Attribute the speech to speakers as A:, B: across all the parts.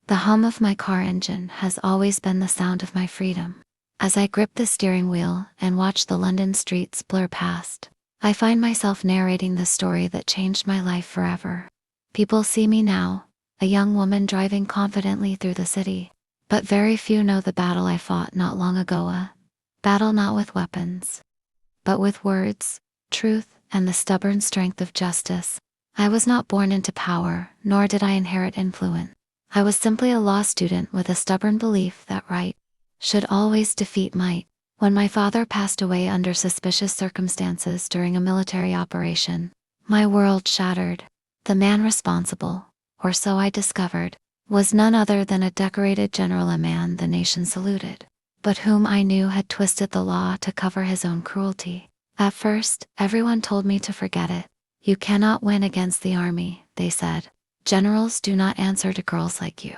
A: The hum of my car engine has always been the sound of my freedom. As I grip the steering wheel and watch the London streets blur past, I find myself narrating the story that changed my life forever. People see me now, a young woman driving confidently through the city, but very few know the battle I fought not long ago, a battle not with weapons, but with words, truth, and the stubborn strength of justice. I was not born into power, nor did I inherit influence. I was simply a law student with a stubborn belief that right should always defeat might. When my father passed away under suspicious circumstances during a military operation, my world shattered. The man responsible, or so I discovered, was none other than a decorated general, a man the nation saluted, but whom I knew had twisted the law to cover his own cruelty. At first, everyone told me to forget it. You cannot win against the army, they said. Generals do not answer to girls like you.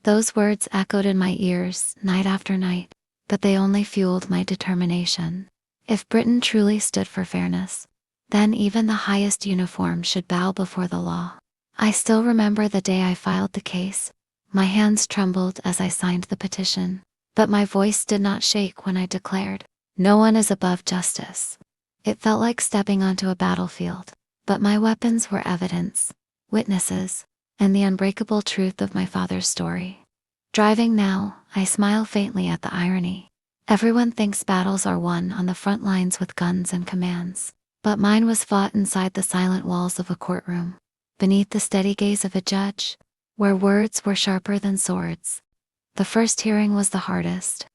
A: Those words echoed in my ears night after night, but they only fueled my determination. If Britain truly stood for fairness, then even the highest uniform should bow before the law. I still remember the day I filed the case. My hands trembled as I signed the petition, but my voice did not shake when I declared, "No one is above justice." It felt like stepping onto a battlefield, but my weapons were evidence, witnesses, and the unbreakable truth of my father's story. Driving now, I smile faintly at the irony. Everyone thinks battles are won on the front lines with guns and commands, but mine was fought inside the silent walls of a courtroom, beneath the steady gaze of a judge, where words were sharper than swords. The first hearing was the hardest.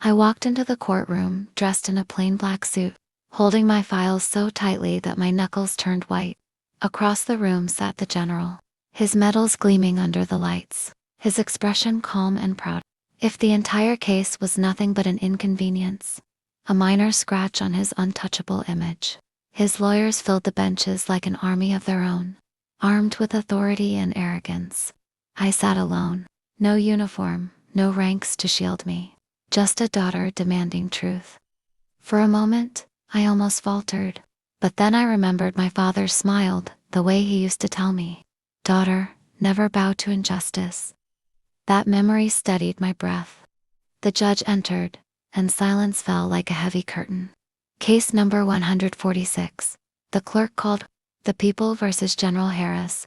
A: I walked into the courtroom dressed in a plain black suit, holding my files so tightly that my knuckles turned white. Across the room sat the general, his medals gleaming under the lights, his expression calm and proud. If the entire case was nothing but an inconvenience, a minor scratch on his untouchable image, his lawyers filled the benches like an army of their own, armed with authority and arrogance. I sat alone, no uniform, no ranks to shield me, just a daughter demanding truth. For a moment, I almost faltered, but then I remembered my father smiled the way he used to tell me, "Daughter, never bow to injustice." That memory steadied my breath. The judge entered, and silence fell like a heavy curtain. Case number 146. The clerk called, "The People versus General Harris."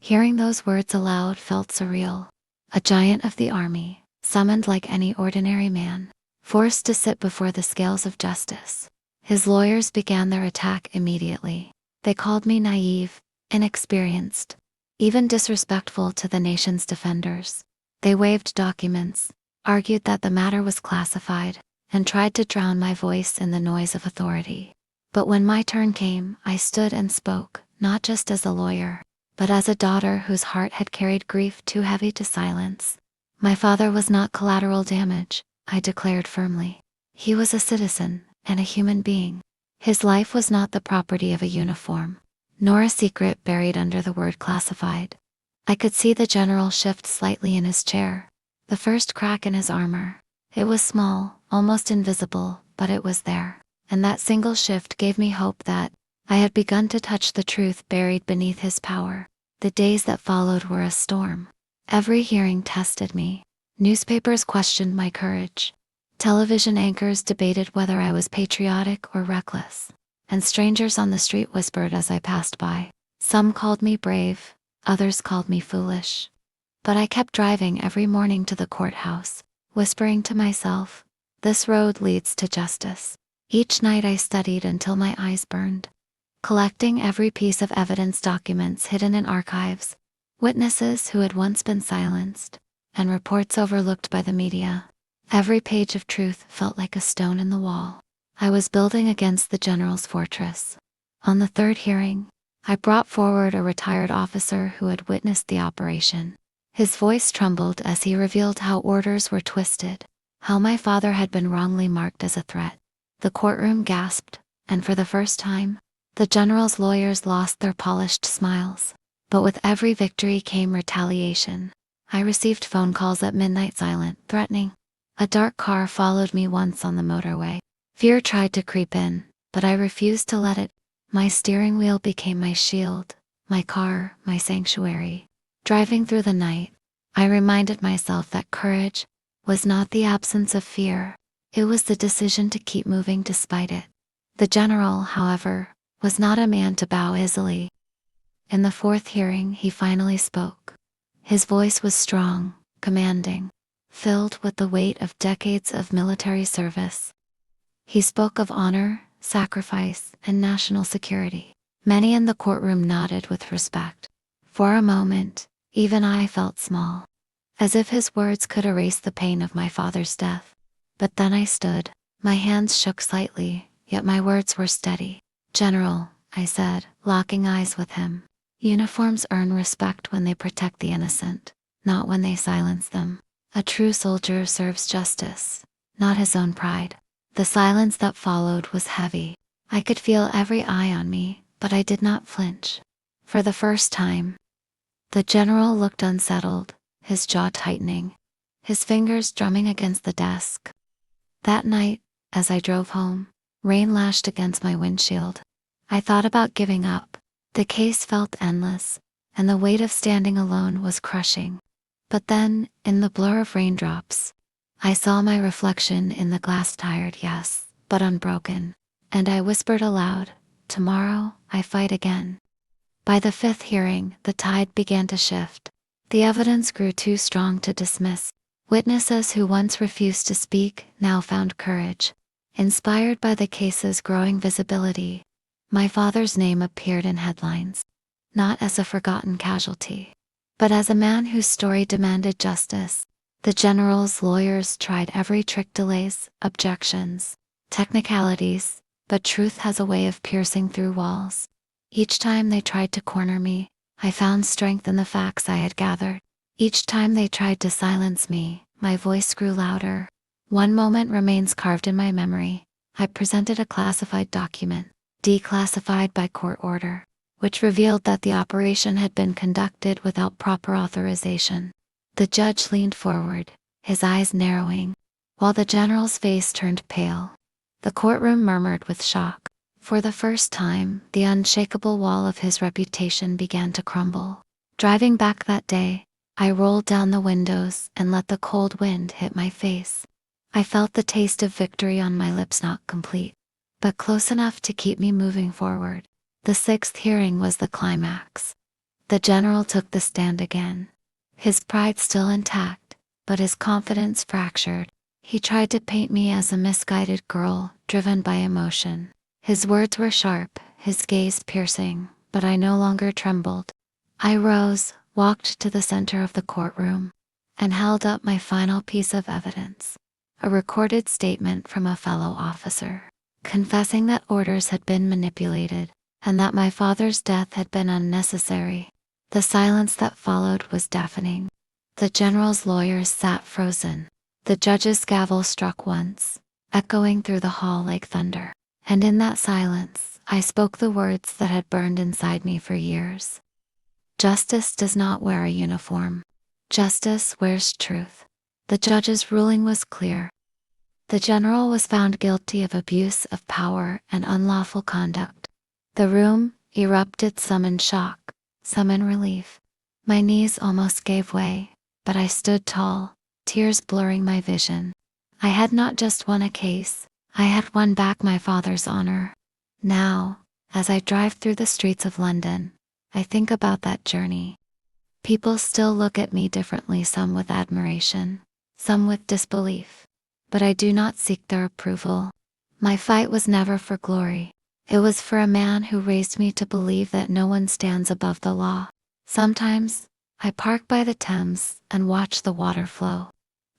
A: Hearing those words aloud felt surreal. A giant of the army, summoned like any ordinary man, forced to sit before the scales of justice. His lawyers began their attack immediately. They called me naive, inexperienced, even disrespectful to the nation's defenders. They waved documents, argued that the matter was classified, and tried to drown my voice in the noise of authority. But when my turn came, I stood and spoke, not just as a lawyer, but as a daughter whose heart had carried grief too heavy to silence. My father was not collateral damage, I declared firmly. He was a citizen, and a human being. His life was not the property of a uniform, nor a secret buried under the word classified. I could see the general shift slightly in his chair, the first crack in his armor. It was small, almost invisible, but it was there, and that single shift gave me hope that I had begun to touch the truth buried beneath his power. The days that followed were a storm. Every hearing tested me. Newspapers questioned my courage. Television anchors debated whether I was patriotic or reckless, and strangers on the street whispered as I passed by. Some called me brave, others called me foolish. But I kept driving every morning to the courthouse, whispering to myself, "This road leads to justice." Each night I studied until my eyes burned, collecting every piece of evidence, documents hidden in archives, witnesses who had once been silenced, and reports overlooked by the media. Every page of truth felt like a stone in the wall. I was building against the general's fortress. On the third hearing, I brought forward a retired officer who had witnessed the operation. His voice trembled as he revealed how orders were twisted, how my father had been wrongly marked as a threat. The courtroom gasped, and for the first time, the general's lawyers lost their polished smiles. But with every victory came retaliation. I received phone calls at midnight, silent, threatening. A dark car followed me once on the motorway. Fear tried to creep in, but I refused to let it. My steering wheel became my shield, my car, my sanctuary. Driving through the night, I reminded myself that courage was not the absence of fear, it was the decision to keep moving despite it. The general, however, was not a man to bow easily. In the fourth hearing, he finally spoke. His voice was strong, commanding, filled with the weight of decades of military service. He spoke of honor, sacrifice, and national security. Many in the courtroom nodded with respect. For a moment, even I felt small, as if his words could erase the pain of my father's death. But then I stood. My hands shook slightly, yet my words were steady. "General," I said, locking eyes with him, "uniforms earn respect when they protect the innocent, not when they silence them. A true soldier serves justice, not his own pride." The silence that followed was heavy. I could feel every eye on me, but I did not flinch. For the first time, the general looked unsettled, his jaw tightening, his fingers drumming against the desk. That night, as I drove home, rain lashed against my windshield. I thought about giving up. The case felt endless, and the weight of standing alone was crushing. But then, in the blur of raindrops, I saw my reflection in the glass, tired, yes, but unbroken. And I whispered aloud, "Tomorrow, I fight again." By the fifth hearing, the tide began to shift. The evidence grew too strong to dismiss. Witnesses who once refused to speak now found courage. Inspired by the case's growing visibility, my father's name appeared in headlines, not as a forgotten casualty, but as a man whose story demanded justice. The general's lawyers tried every trick: delays, objections, technicalities, but truth has a way of piercing through walls. Each time they tried to corner me, I found strength in the facts I had gathered. Each time they tried to silence me, my voice grew louder. One moment remains carved in my memory. I presented a classified document, declassified by court order, which revealed that the operation had been conducted without proper authorization. The judge leaned forward, his eyes narrowing, while the general's face turned pale. The courtroom murmured with shock. For the first time, the unshakable wall of his reputation began to crumble. Driving back that day, I rolled down the windows and let the cold wind hit my face. I felt the taste of victory on my lips, not complete, but close enough to keep me moving forward. The sixth hearing was the climax. The general took the stand again, his pride still intact, but his confidence fractured. He tried to paint me as a misguided girl, driven by emotion. His words were sharp, his gaze piercing, but I no longer trembled. I rose, walked to the center of the courtroom, and held up my final piece of evidence, a recorded statement from a fellow officer, confessing that orders had been manipulated, and that my father's death had been unnecessary. The silence that followed was deafening. The general's lawyers sat frozen. The judge's gavel struck once, echoing through the hall like thunder. And in that silence, I spoke the words that had burned inside me for years. Justice does not wear a uniform. Justice wears truth. The judge's ruling was clear. The general was found guilty of abuse of power and unlawful conduct. The room erupted, some in shock, some in relief. My knees almost gave way, but I stood tall, tears blurring my vision. I had not just won a case, I had won back my father's honor. Now, as I drive through the streets of London, I think about that journey. People still look at me differently, some with admiration, some with disbelief. But I do not seek their approval. My fight was never for glory. It was for a man who raised me to believe that no one stands above the law. Sometimes, I park by the Thames and watch the water flow.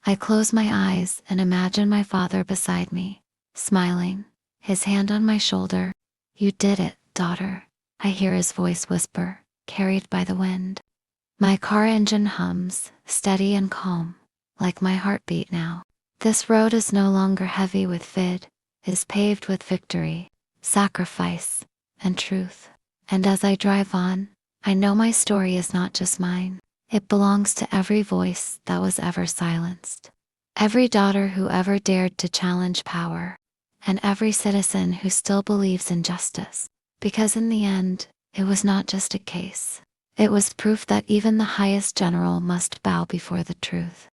A: I close my eyes and imagine my father beside me, smiling, his hand on my shoulder. "You did it, daughter," I hear his voice whisper, carried by the wind. My car engine hums, steady and calm, like my heartbeat now. This road is no longer heavy with vid, is paved with victory, sacrifice, and truth. And as I drive on, I know my story is not just mine. It belongs to every voice that was ever silenced, every daughter who ever dared to challenge power, and every citizen who still believes in justice. Because in the end, it was not just a case. It was proof that even the highest general must bow before the truth.